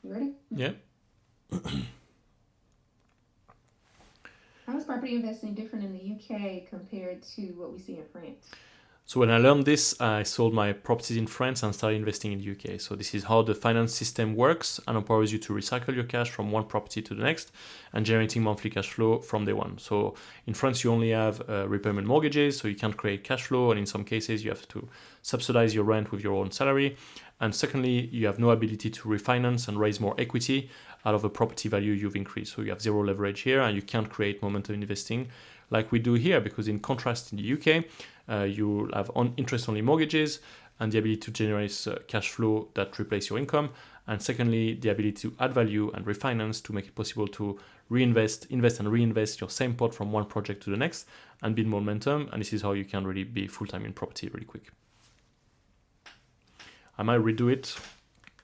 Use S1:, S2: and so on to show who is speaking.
S1: You ready?
S2: Yeah.
S1: How is property investing different in the UK compared to what we see in France?
S2: So when I learned this, I sold my properties in France and started investing in the UK. So this is how the finance system works and empowers you to recycle your cash from one property to the next and generating monthly cash flow from day one. So in France, you only have repayment mortgages, so you can't create cash flow. And in some cases, you have to subsidize your rent with your own salary. And secondly, you have no ability to refinance and raise more equity out of a property value you've increased. So you have zero leverage here and you can't create momentum investing like we do here, because in contrast in the UK, you have interest-only mortgages and the ability to generate cash flow that replace your income. And secondly, the ability to add value and refinance to make it possible to invest and reinvest your same pot from one project to the next and build momentum. And this is how you can really be full-time in property really quick. I might redo it